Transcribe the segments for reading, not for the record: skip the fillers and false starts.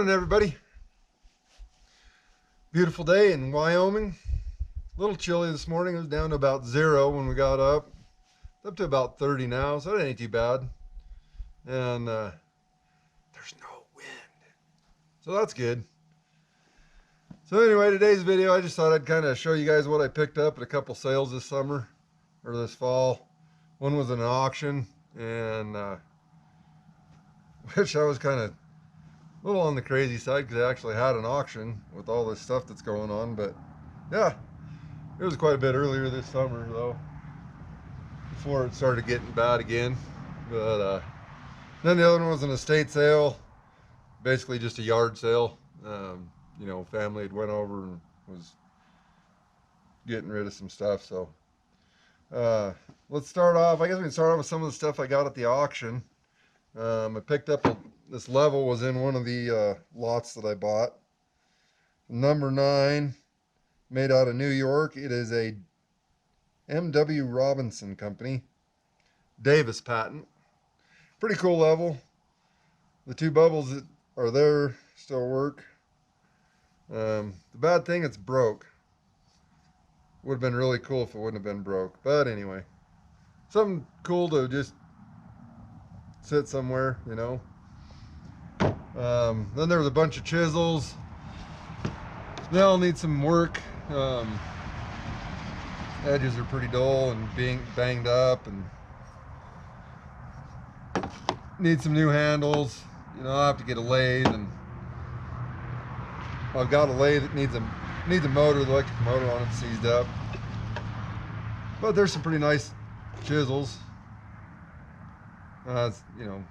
Morning, everybody. Beautiful day in Wyoming. A little chilly this morning. It was down to about 0 when we got up. It's up to about 30 now, so it ain't too bad. And there's no wind, so that's good. So anyway, today's video, I just thought I'd kind of show you guys what I picked up at a couple sales this summer or this fall. One was an auction, and which I was kind of a little on the crazy side because I actually had an auction with all this stuff that's going on. But yeah, it was quite a bit earlier this summer though, before it started getting bad again. But then the other one was an estate sale, basically just a yard sale. Family had went over and was getting rid of some stuff. So let's start off. I guess we can start off with some of the stuff I got at the auction. I picked up this level was in one of the lots that I bought. Number 9, made out of New York. It is a M.W. Robinson Company Davis patent. Pretty cool level. The 2 bubbles that are there still work. The bad thing, it's broke. Would have been really cool if it wouldn't have been broke. But anyway, something cool to just sit somewhere, you know. Then there was a bunch of chisels. They all need some work. Edges are pretty dull and being banged up, and need some new handles. I'll have to get a lathe, and I've got a lathe that needs a motor, the electric motor on it seized up. But there's some pretty nice chisels.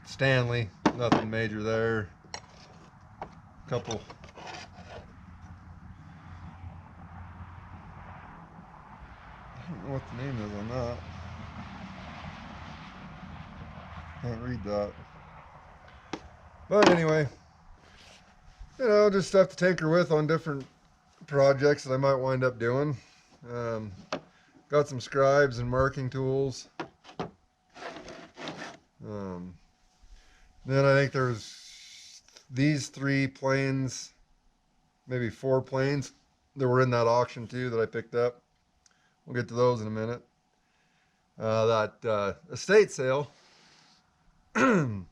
Stanley, nothing major there. Couple I don't know what the name is on that. Can't read that. But anyway, just stuff to tinker with on different projects that I might wind up doing. Got some scribes and marking tools. Then I think there's these 3 planes, maybe 4 planes that were in that auction too that I picked up. We'll get to those in a minute. That estate sale, I kind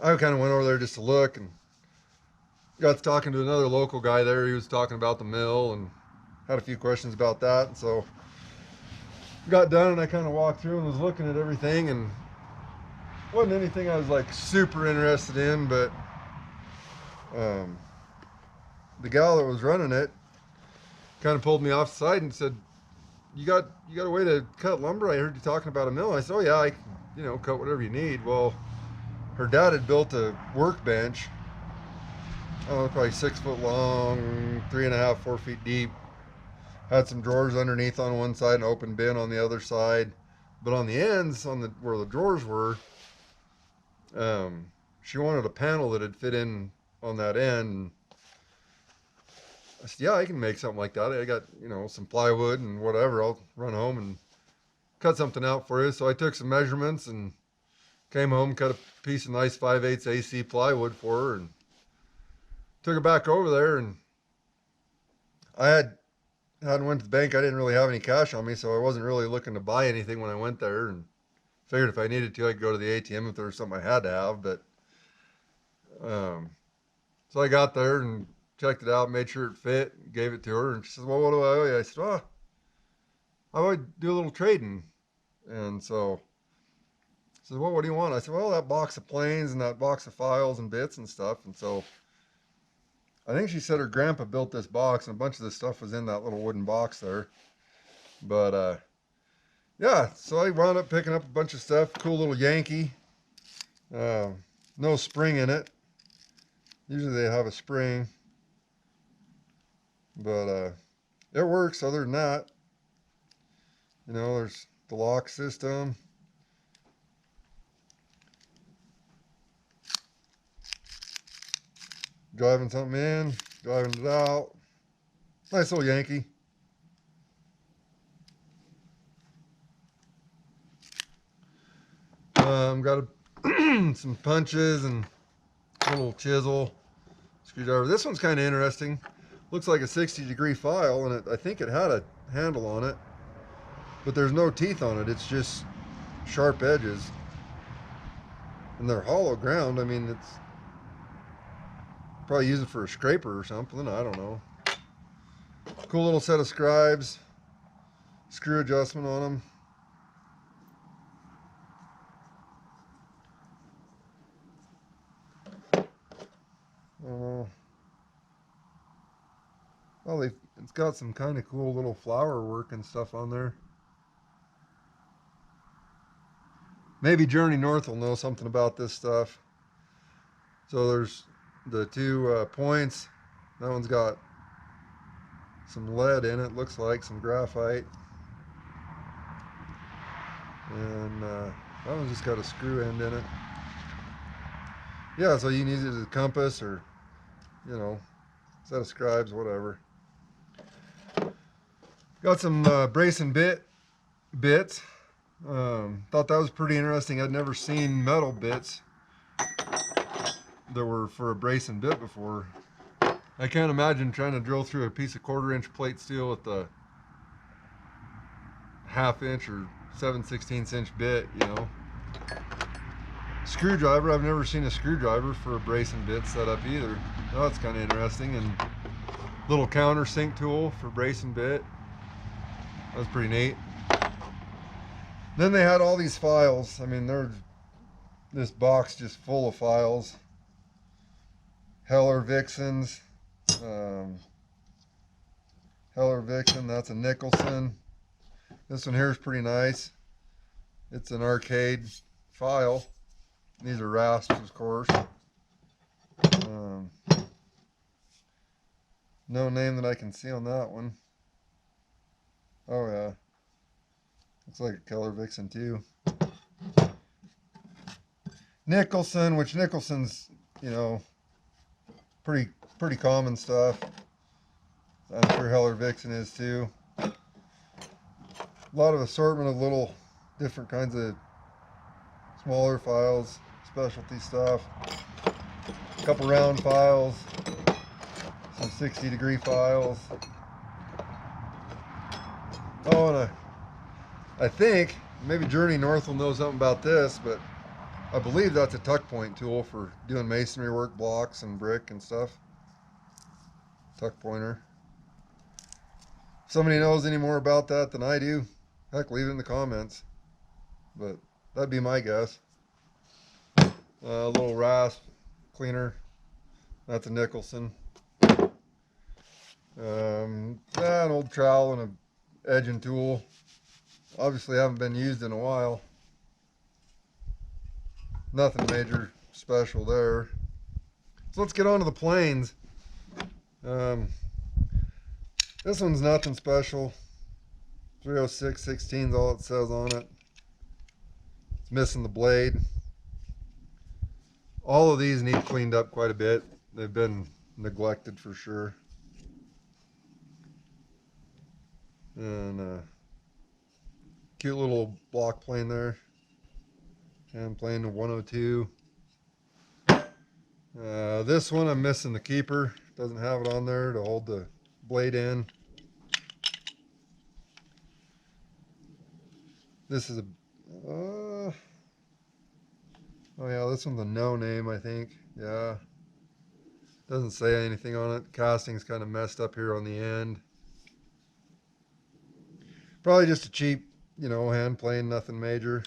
of went over there just to look and got to talking to another local guy there. He was talking about the mill and had a few questions about that. And so got done and I kind of walked through and was looking at everything, and wasn't anything I was like super interested in, but the gal that was running it kind of pulled me off the side and said, you got a way to cut lumber? I heard you talking about a mill. I said, oh yeah, I cut whatever you need. Well, her dad had built a workbench, I don't know, probably 6 foot long, 3.5, 4 feet deep. Had some drawers underneath on one side and an open bin on the other side. But on the ends, where the drawers were, she wanted a panel that would fit in on that end. I said, yeah, I can make something like that. I got, some plywood and whatever. I'll run home and cut something out for you. So I took some measurements and came home, cut a piece of nice 5/8 AC plywood for her, and took it back over there. And I hadn't went to the bank. I didn't really have any cash on me, so I wasn't really looking to buy anything when I went there, and figured if I needed to, I could go to the ATM if there was something I had to have. But so I got there and checked it out, made sure it fit, gave it to her, and she says, well, what do I owe you? I said, well, I would do a little trading. And so she says, well, what do you want? I said, well, that box of planes and that box of files and bits and stuff. And so I think she said her grandpa built this box, and a bunch of this stuff was in that little wooden box there. But yeah, so I wound up picking up a bunch of stuff. Cool little Yankee. No spring in it. Usually they have a spring. But it works other than that. There's the lock system. Driving something in, driving it out. Nice little Yankee. Got some punches and a little chisel. screwdriver. This one's kind of interesting. Looks like a 60-degree file, and I think it had a handle on it, but there's no teeth on it. It's just sharp edges, and they're hollow ground. I mean, it's probably use it for a scraper or something. I don't know. Cool little set of scribes. Screw adjustment on them. Well, it's got some kind of cool little flower work and stuff on there. Maybe Journey North will know something about this stuff. So there's the two points. That one's got some lead in it, looks like some graphite. And that one's just got a screw end in it. Yeah, so you can use it as a compass or, you know, set of scribes, whatever. Got some brace and bits. Thought that was pretty interesting. I'd never seen metal bits that were for a brace and bit before. I can't imagine trying to drill through a piece of 1/4-inch plate steel with the 1/2-inch or 7/16" bit, you know. Screwdriver, I've never seen a screwdriver for a brace and bit setup either. Oh, that's kind of interesting. And little countersink tool for brace and bit. That was pretty neat. Then they had all these files. I mean, this box just full of files. Heller Vixens. Heller Vixen, that's a Nicholson. This one here is pretty nice. It's an arcade file. These are rasps, of course. No name that I can see on that one. Oh yeah. Looks like a Keller Vixen too. Nicholson, which Nicholson's, you know, pretty common stuff. I'm sure Heller Vixen is too. A lot of assortment of little different kinds of smaller files, specialty stuff. A couple round files, some 60-degree files. Oh, and I think maybe Journey North will know something about this, but I believe that's a tuck point tool for doing masonry work, blocks and brick and stuff. Tuck pointer. If somebody knows any more about that than I do, heck, leave it in the comments. But that'd be my guess. A little rasp cleaner. That's a Nicholson. An old trowel and a edging tool. Obviously haven't been used in a while. Nothing major special there. So let's get on to the planes. This one's nothing special. 306/16 is all it says on it. It's missing the blade. All of these need cleaned up quite a bit. They've been neglected for sure. And cute little block plane there. Hand plane to 102. This one I'm missing the keeper. Doesn't have it on there to hold the blade in. This is a oh yeah, this one's a no name, I think. Yeah, doesn't say anything on it. Casting's kind of messed up here on the end. Probably just a cheap, you know, hand plane, nothing major.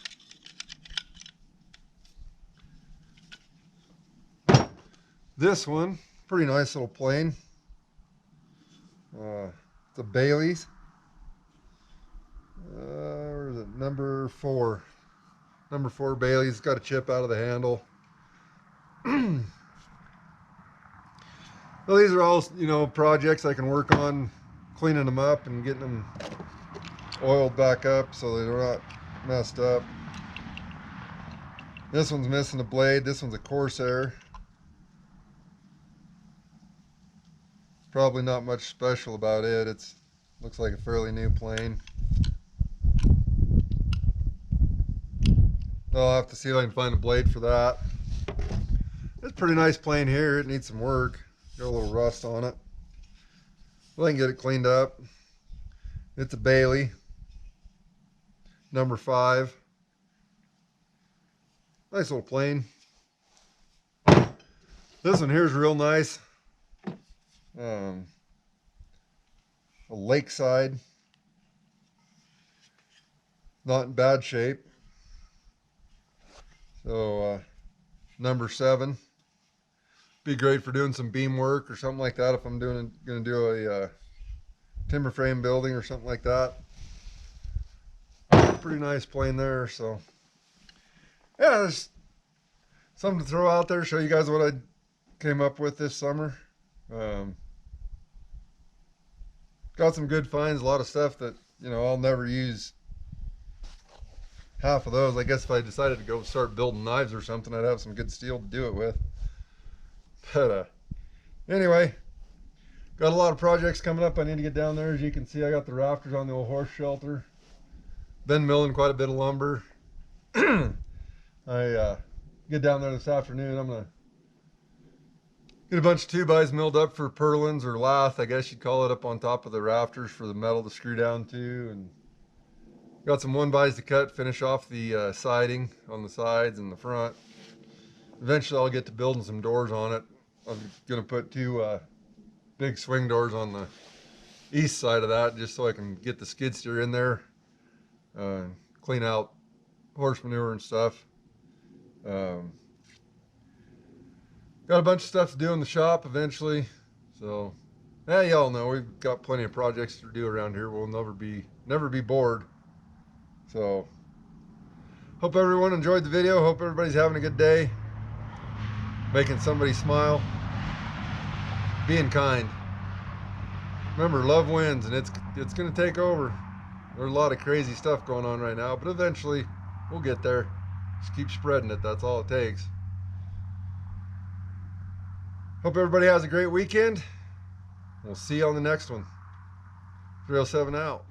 This one, pretty nice little plane. It's a Bailey's. Where is it? Number 4. Number 4 Bailey's. It's got a chip out of the handle. Well, these are all, you know, projects I can work on, cleaning them up and getting them oiled back up so they're not messed up. This one's missing a blade. This one's a Corsair. Probably not much special about it. It's looks like a fairly new plane. I'll have to see if I can find a blade for that. It's a pretty nice plane here. It needs some work. Got a little rust on it. Well, I can get it cleaned up. It's a Bailey, number 5. Nice little plane. This one here is real nice. A Lakeside. Not in bad shape. So, number 7. Be great for doing some beam work or something like that if I'm going to do a timber frame building or something like that. Pretty nice plane there. So, yeah, there's something to throw out there, show you guys what I came up with this summer. Got some good finds, a lot of stuff that, you know, I'll never use half of those. I guess if I decided to go start building knives or something, I'd have some good steel to do it with. But anyway, got a lot of projects coming up. I need to get down there. As you can see, I got the rafters on the old horse shelter. Been milling quite a bit of lumber. I get down there this afternoon. I'm gonna get a bunch of 2x milled up for purlins or lath, I guess you'd call it, up on top of the rafters for the metal to screw down to. And got some 1x to cut, finish off the siding on the sides and the front. Eventually I'll get to building some doors on it. I'm gonna put 2 big swing doors on the east side of that just so I can get the skid steer in there, clean out horse manure and stuff. Got a bunch of stuff to do in the shop eventually. So, yeah, y'all know we've got plenty of projects to do around here. We'll never be bored. So, hope everyone enjoyed the video. Hope everybody's having a good day. Making somebody smile. Being kind. Remember, love wins, and it's going to take over. There's a lot of crazy stuff going on right now, but eventually we'll get there. Just keep spreading it. That's all it takes. Hope everybody has a great weekend. We'll see you on the next one. 307 out.